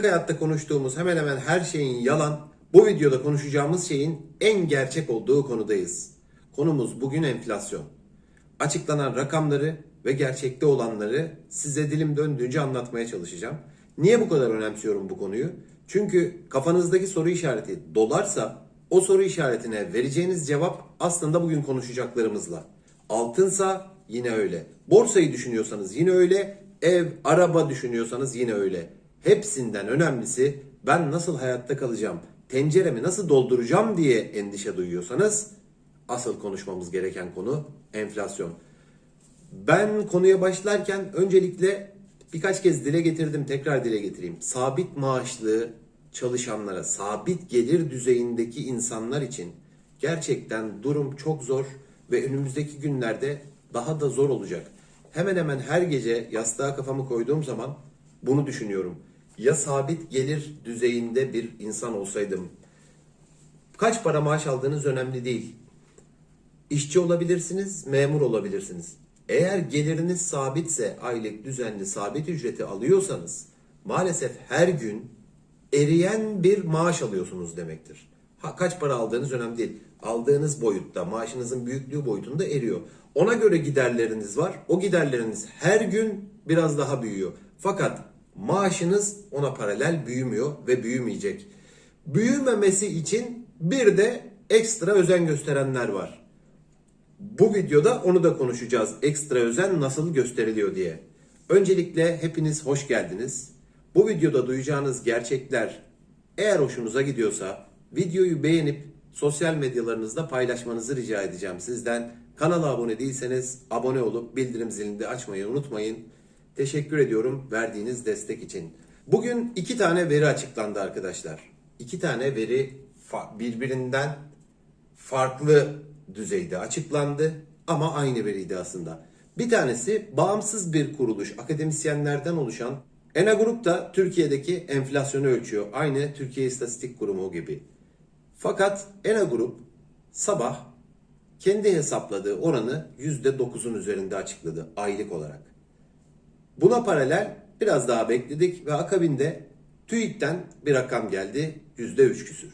Gündelik hayatta konuştuğumuz hemen hemen her şeyin yalan, bu videoda konuşacağımız şeyin en gerçek olduğu konudayız. Konumuz bugün enflasyon. Açıklanan rakamları ve gerçekte olanları size dilim döndüğünce anlatmaya çalışacağım. Niye bu kadar önemsiyorum bu konuyu? Çünkü kafanızdaki soru işareti dolarsa o soru işaretine vereceğiniz cevap aslında bugün konuşacaklarımızla. Altınsa yine öyle. Borsayı düşünüyorsanız yine öyle. Ev, araba düşünüyorsanız yine öyle. Hepsinden önemlisi ben nasıl hayatta kalacağım, tenceremi nasıl dolduracağım diye endişe duyuyorsanız asıl konuşmamız gereken konu enflasyon. Ben konuya başlarken öncelikle birkaç kez dile getirdim, tekrar dile getireyim. Sabit maaşlı çalışanlara, sabit gelir düzeyindeki insanlar için gerçekten durum çok zor ve önümüzdeki günlerde daha da zor olacak. Hemen hemen her gece yastığa kafamı koyduğum zaman bunu düşünüyorum. Ya sabit gelir düzeyinde bir insan olsaydım? Kaç para maaş aldığınız önemli değil. İşçi olabilirsiniz, memur olabilirsiniz. Eğer geliriniz sabitse, aylık düzenli sabit ücreti alıyorsanız maalesef her gün eriyen bir maaş alıyorsunuz demektir. Kaç para aldığınız önemli değil. Aldığınız boyutta, maaşınızın büyüklüğü boyutunda eriyor. Ona göre giderleriniz var. O giderleriniz her gün biraz daha büyüyor. Fakat maaşınız ona paralel büyümüyor ve büyümeyecek. Büyümemesi için bir de ekstra özen gösterenler var. Bu videoda onu da konuşacağız. Ekstra özen nasıl gösteriliyor diye. Öncelikle hepiniz hoş geldiniz. Bu videoda duyacağınız gerçekler eğer hoşunuza gidiyorsa videoyu beğenip sosyal medyalarınızda paylaşmanızı rica edeceğim sizden. Kanala abone değilseniz abone olup bildirim zilini de açmayı unutmayın. Teşekkür ediyorum verdiğiniz destek için. Bugün 2 tane veri açıklandı arkadaşlar. 2 tane veri birbirinden farklı düzeyde açıklandı ama aynı veriydi aslında. Bir tanesi bağımsız bir kuruluş, akademisyenlerden oluşan ENA Grup da Türkiye'deki enflasyonu ölçüyor. Aynı Türkiye İstatistik Kurumu gibi. Fakat ENA Grup sabah kendi hesapladığı oranı %9'un üzerinde açıkladı aylık olarak. Buna paralel biraz daha bekledik ve akabinde TÜİK'ten bir rakam geldi, %3 küsür.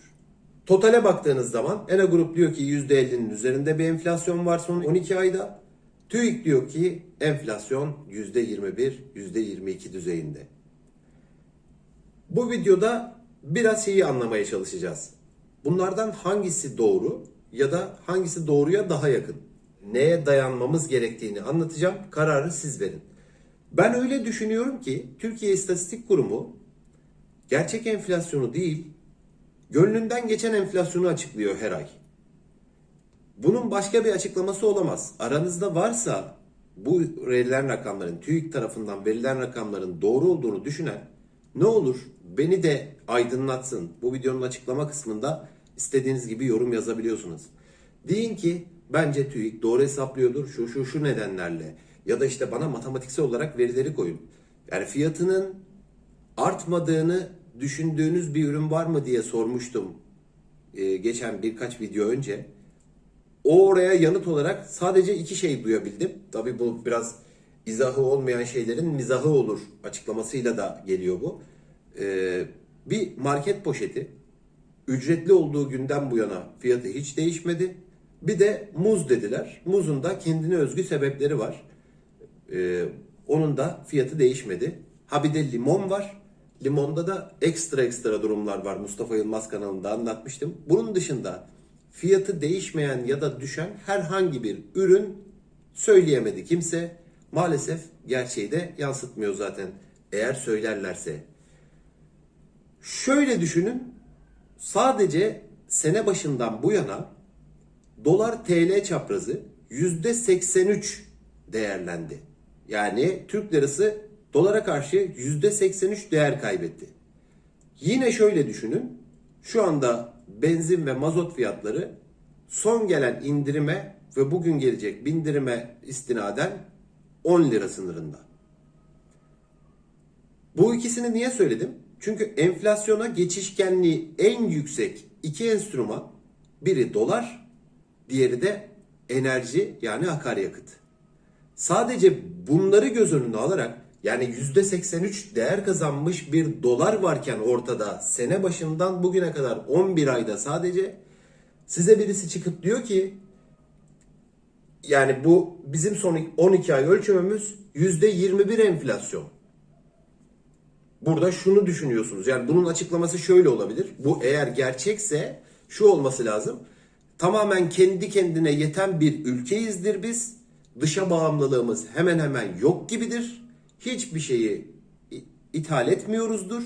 Totale baktığınız zaman ENA Grup diyor ki %50'nin üzerinde bir enflasyon var son 12 ayda. TÜİK diyor ki enflasyon %21, %22 düzeyinde. Bu videoda biraz şeyi anlamaya çalışacağız. Bunlardan hangisi doğru ya da hangisi doğruya daha yakın? Neye dayanmamız gerektiğini anlatacağım. Kararı siz verin. Ben öyle düşünüyorum ki Türkiye İstatistik Kurumu gerçek enflasyonu değil, gönlünden geçen enflasyonu açıklıyor her ay. Bunun başka bir açıklaması olamaz. Aranızda varsa bu verilen rakamların, TÜİK tarafından verilen rakamların doğru olduğunu düşünen ne olur beni de aydınlatsın. Bu videonun açıklama kısmında istediğiniz gibi yorum yazabiliyorsunuz. Deyin ki bence TÜİK doğru hesaplıyordur şu nedenlerle. Ya da işte bana matematiksel olarak verileri koyun. Yani fiyatının artmadığını düşündüğünüz bir ürün var mı diye sormuştum geçen birkaç video önce. Oraya yanıt olarak sadece 2 şey duyabildim. Tabii bu biraz izahı olmayan şeylerin mizahı olur açıklamasıyla da geliyor bu. Bir market poşeti ücretli olduğu günden bu yana fiyatı hiç değişmedi. Bir de muz dediler. Muzun da kendine özgü sebepleri var. Onun da fiyatı değişmedi. Ha bir de limon var. Limonda da ekstra durumlar var. Mustafa Yılmaz kanalında anlatmıştım. Bunun dışında fiyatı değişmeyen ya da düşen herhangi bir ürün söyleyemedi kimse. Maalesef gerçeği de yansıtmıyor zaten eğer söylerlerse. Şöyle düşünün. Sadece sene başından bu yana dolar TL çaprazı %83 değerlendi. Yani Türk lirası dolara karşı %83 değer kaybetti. Yine şöyle düşünün. Şu anda benzin ve mazot fiyatları son gelen indirime ve bugün gelecek bindirime istinaden 10 lira sınırında. Bu ikisini niye söyledim? Çünkü enflasyona geçişkenliği en yüksek 2 enstrüman, biri dolar, diğeri de enerji yani akaryakıt. Sadece bunları göz önüne alarak Yani %83 değer kazanmış bir dolar varken ortada, sene başından bugüne kadar 11 ayda sadece size birisi çıkıp diyor ki yani bu bizim son 12 ay ölçümümüz %21 enflasyon. Burada şunu düşünüyorsunuz. Yani bunun açıklaması şöyle olabilir. Bu eğer gerçekse şu olması lazım. Tamamen kendi kendine yeten bir ülkeyizdir biz. Dışa bağımlılığımız hemen hemen yok gibidir. Hiçbir şeyi ithal etmiyoruzdur.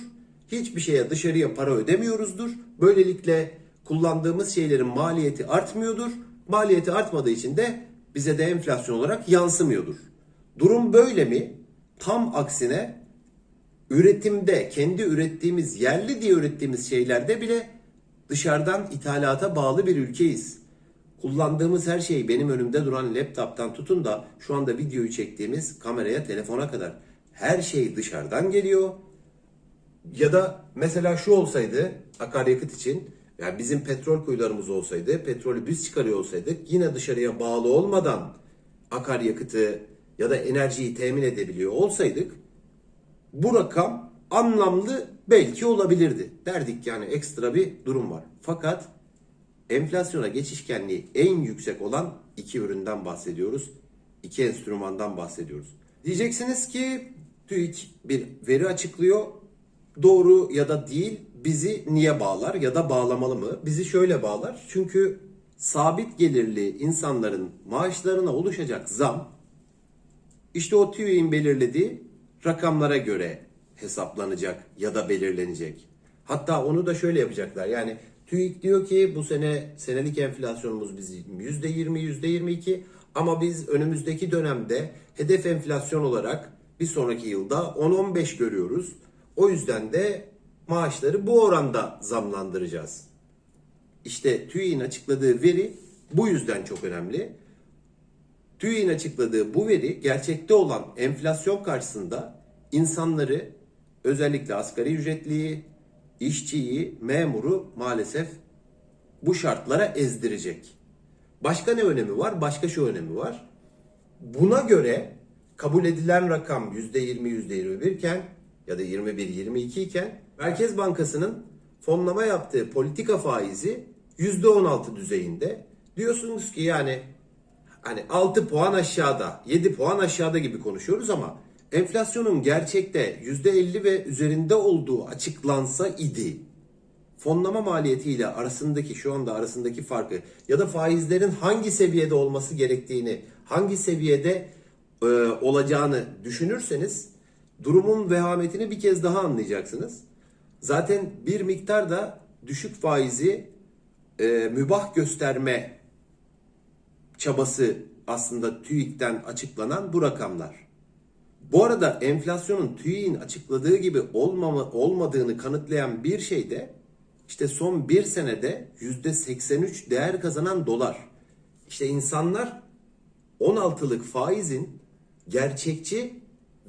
Hiçbir şeye dışarıya para ödemiyoruzdur. Böylelikle kullandığımız şeylerin maliyeti artmıyordur. Maliyeti artmadığı için de bize de enflasyon olarak yansımıyordur. Durum böyle mi? Tam aksine üretimde, kendi ürettiğimiz, yerli diye ürettiğimiz şeylerde bile dışarıdan ithalata bağlı bir ülkeyiz. Kullandığımız her şey, benim önümde duran laptop'tan tutun da şu anda videoyu çektiğimiz kameraya, telefona kadar her şey dışarıdan geliyor. Ya da mesela şu olsaydı akaryakıt için, yani bizim petrol kuyularımız olsaydı, petrolü biz çıkarıyor olsaydık, yine dışarıya bağlı olmadan akaryakıtı ya da enerjiyi temin edebiliyor olsaydık, bu rakam anlamlı belki olabilirdi. Derdik yani ekstra bir durum var. Fakat enflasyona geçişkenliği en yüksek olan iki üründen bahsediyoruz. İki enstrümandan bahsediyoruz. Diyeceksiniz ki TÜİK bir veri açıklıyor. Doğru ya da değil, bizi niye bağlar ya da bağlamalı mı? Bizi şöyle bağlar. Çünkü sabit gelirli insanların maaşlarına oluşacak zam işte o TÜİK'in belirlediği rakamlara göre hesaplanacak ya da belirlenecek. Hatta onu da şöyle yapacaklar. Yani TÜİK diyor ki bu sene senelik enflasyonumuz bizim %20, %22 ama biz önümüzdeki dönemde hedef enflasyon olarak bir sonraki yılda 10-15 görüyoruz. O yüzden de maaşları bu oranda zamlandıracağız. İşte TÜİK'in açıkladığı veri bu yüzden çok önemli. TÜİK'in açıkladığı bu veri gerçekte olan enflasyon karşısında insanları, özellikle asgari ücretliyi, işçiyi, memuru maalesef bu şartlara ezdirecek. Başka ne önemi var? Başka şu önemi var. Buna göre kabul edilen rakam %20, %21 iken ya da 21, 22 iken Merkez Bankası'nın fonlama yaptığı politika faizi %16 düzeyinde. Diyorsunuz ki yani hani 6 puan aşağıda, 7 puan aşağıda gibi konuşuyoruz ama enflasyonun gerçekte %50 ve üzerinde olduğu açıklansa idi, fonlama maliyetiyle arasındaki, şu anda arasındaki farkı ya da faizlerin hangi seviyede olması gerektiğini, hangi seviyede olacağını düşünürseniz durumun vehametini bir kez daha anlayacaksınız. Zaten bir miktar da düşük faizi mübah gösterme çabası aslında TÜİK'ten açıklanan bu rakamlar. Bu arada enflasyonun TÜİK'in açıkladığı gibi olmadığını kanıtlayan bir şey de işte son bir senede %83 değer kazanan dolar. İşte insanlar 16'lık faizin gerçekçi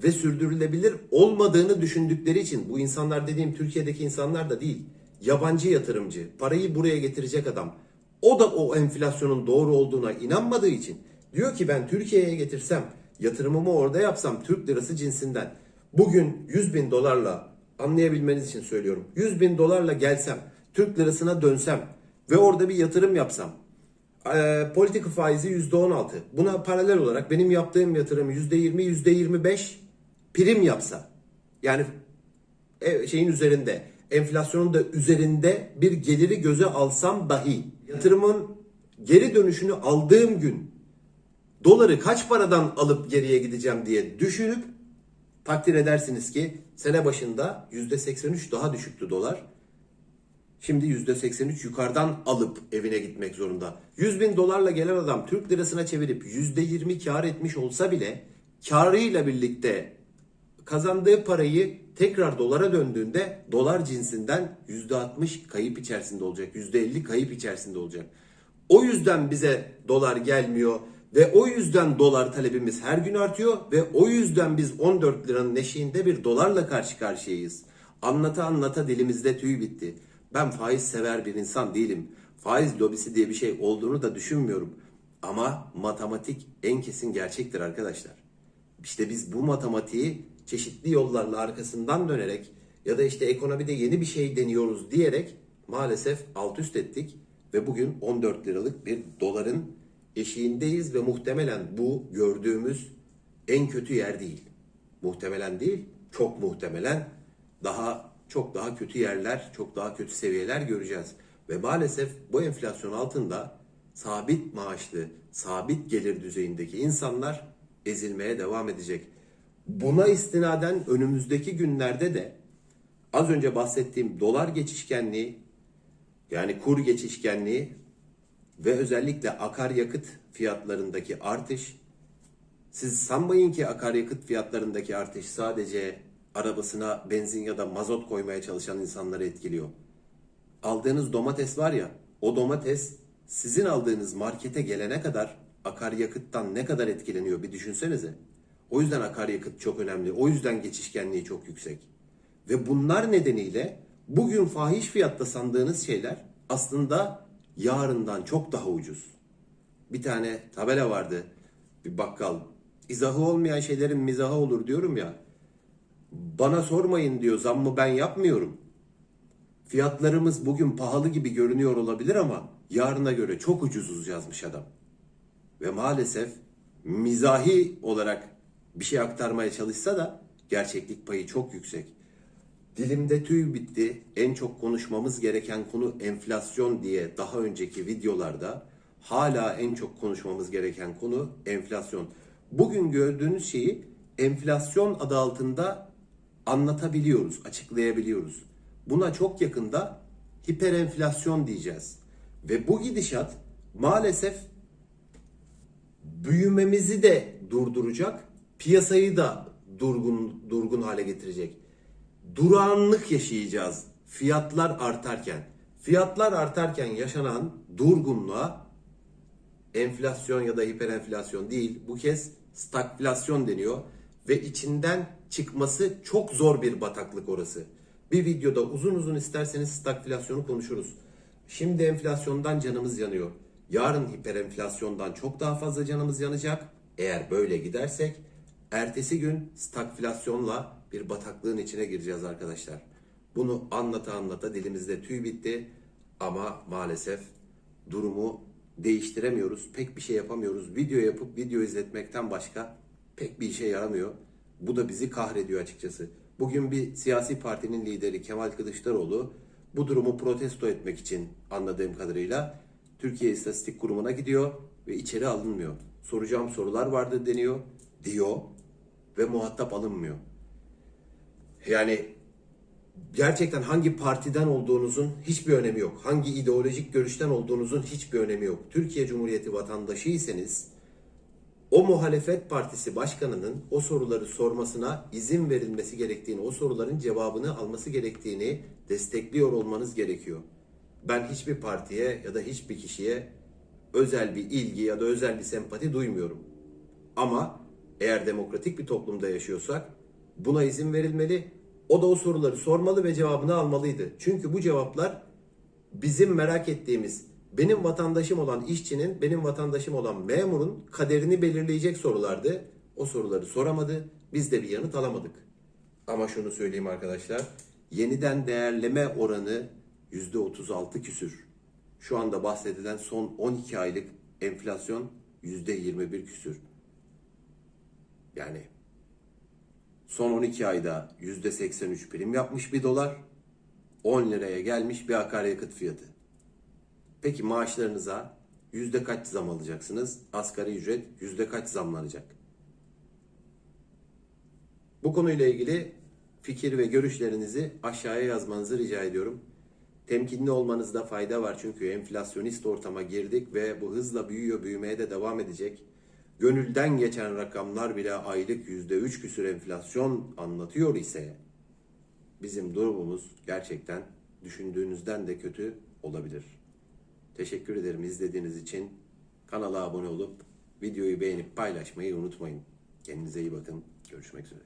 ve sürdürülebilir olmadığını düşündükleri için, bu insanlar dediğim Türkiye'deki insanlar da değil, yabancı yatırımcı, parayı buraya getirecek adam, o da o enflasyonun doğru olduğuna inanmadığı için diyor ki ben Türkiye'ye getirsem, yatırımımı orada yapsam Türk lirası cinsinden, bugün 100 bin dolarla, anlayabilmeniz için söylüyorum, 100 bin dolarla gelsem, Türk lirasına dönsem ve orada bir yatırım yapsam, politika faizi %16, buna paralel olarak benim yaptığım yatırım %20, %25 prim yapsa, yani şeyin üzerinde, enflasyonun da üzerinde bir geliri göze alsam dahi, yatırımın geri dönüşünü aldığım gün doları kaç paradan alıp geriye gideceğim diye düşünüp takdir edersiniz ki sene başında %83 daha düşüktü dolar. Şimdi %83 yukarıdan alıp evine gitmek zorunda. 100 bin dolarla gelen adam Türk lirasına çevirip %20 kar etmiş olsa bile karıyla birlikte kazandığı parayı tekrar dolara döndüğünde dolar cinsinden %60 kayıp içerisinde olacak. %50 kayıp içerisinde olacak. O yüzden bize dolar gelmiyor ve o yüzden dolar talebimiz her gün artıyor ve o yüzden biz 14 liranın eşiğinde bir dolarla karşı karşıyayız. Anlata anlata dilimizde tüy bitti. Ben faiz sever bir insan değilim. Faiz lobisi diye bir şey olduğunu da düşünmüyorum. Ama matematik en kesin gerçektir arkadaşlar. İşte biz bu matematiği çeşitli yollarla arkasından dönerek ya da işte ekonomide yeni bir şey deniyoruz diyerek maalesef alt üst ettik ve bugün 14 liralık bir doların eşiğindeyiz ve muhtemelen bu gördüğümüz en kötü yer değil. Muhtemelen değil, çok muhtemelen çok daha kötü yerler, çok daha kötü seviyeler göreceğiz. Ve maalesef bu enflasyon altında sabit maaşlı, sabit gelir düzeyindeki insanlar ezilmeye devam edecek. Buna istinaden önümüzdeki günlerde de az önce bahsettiğim dolar geçişkenliği, yani kur geçişkenliği ve özellikle akaryakıt fiyatlarındaki artış, siz sanmayın ki akaryakıt fiyatlarındaki artış sadece arabasına benzin ya da mazot koymaya çalışan insanları etkiliyor. Aldığınız domates var ya, o domates sizin aldığınız markete gelene kadar akaryakıttan ne kadar etkileniyor bir düşünsenize. O yüzden akaryakıt çok önemli. O yüzden geçişkenliği çok yüksek. Ve bunlar nedeniyle bugün fahiş fiyatta sandığınız şeyler aslında yarından çok daha ucuz. Bir tane tabela vardı, bir bakkal. İzahı olmayan şeylerin mizahı olur diyorum ya. Bana sormayın diyor, zammı ben yapmıyorum. Fiyatlarımız bugün pahalı gibi görünüyor olabilir ama yarına göre çok ucuzuz yazmış adam. Ve maalesef mizahi olarak bir şey aktarmaya çalışsa da gerçeklik payı çok yüksek. Dilimde tüy bitti. En çok konuşmamız gereken konu enflasyon diye daha önceki videolarda hala en çok konuşmamız gereken konu enflasyon. Bugün gördüğünüz şeyi enflasyon adı altında anlatabiliyoruz, açıklayabiliyoruz. Buna çok yakında hiperenflasyon diyeceğiz. Ve bu gidişat maalesef büyümemizi de durduracak, piyasayı da durgun hale getirecek. Durağanlık yaşayacağız fiyatlar artarken. Fiyatlar artarken yaşanan durgunluğa enflasyon ya da hiperenflasyon değil, bu kez stagflasyon deniyor ve içinden çıkması çok zor bir bataklık orası. Bir videoda uzun uzun isterseniz stagflasyonu konuşuruz. Şimdi enflasyondan canımız yanıyor. Yarın hiperenflasyondan çok daha fazla canımız yanacak. Eğer böyle gidersek ertesi gün stagflasyonla bir bataklığın içine gireceğiz arkadaşlar. Bunu anlata dilimizde tüy bitti ama maalesef durumu değiştiremiyoruz. Pek bir şey yapamıyoruz. Video yapıp video izletmekten başka pek bir işe yaramıyor. Bu da bizi kahrediyor açıkçası. Bugün bir siyasi partinin lideri Kemal Kılıçdaroğlu bu durumu protesto etmek için anladığım kadarıyla Türkiye İstatistik Kurumu'na gidiyor ve içeri alınmıyor. Soracağım sorular vardır deniyor, diyor ve muhatap alınmıyor. Yani gerçekten hangi partiden olduğunuzun hiçbir önemi yok. Hangi ideolojik görüşten olduğunuzun hiçbir önemi yok. Türkiye Cumhuriyeti vatandaşıysanız o muhalefet partisi başkanının o soruları sormasına izin verilmesi gerektiğini, o soruların cevabını alması gerektiğini destekliyor olmanız gerekiyor. Ben hiçbir partiye ya da hiçbir kişiye özel bir ilgi ya da özel bir sempati duymuyorum. Ama eğer demokratik bir toplumda yaşıyorsak buna izin verilmeli. O da o soruları sormalı ve cevabını almalıydı. Çünkü bu cevaplar bizim merak ettiğimiz, benim vatandaşım olan işçinin, benim vatandaşım olan memurun kaderini belirleyecek sorulardı. O soruları soramadı. Biz de bir yanıt alamadık. Ama şunu söyleyeyim arkadaşlar. Yeniden değerleme oranı %36 küsür. Şu anda bahsedilen son 12 aylık enflasyon %21 küsür. Yani son 12 ayda %83 prim yapmış bir dolar, 10 liraya gelmiş bir akaryakıt fiyatı. Peki maaşlarınıza yüzde kaç zam alacaksınız? Asgari ücret yüzde kaç zamlanacak? Bu konuyla ilgili fikir ve görüşlerinizi aşağıya yazmanızı rica ediyorum. Temkinli olmanızda fayda var çünkü enflasyonist ortama girdik ve bu hızla büyümeye de devam edecek. Gönülden geçen rakamlar bile aylık %3 küsur enflasyon anlatıyor ise bizim durumumuz gerçekten düşündüğünüzden de kötü olabilir. Teşekkür ederim izlediğiniz için. Kanala abone olup videoyu beğenip paylaşmayı unutmayın. Kendinize iyi bakın. Görüşmek üzere.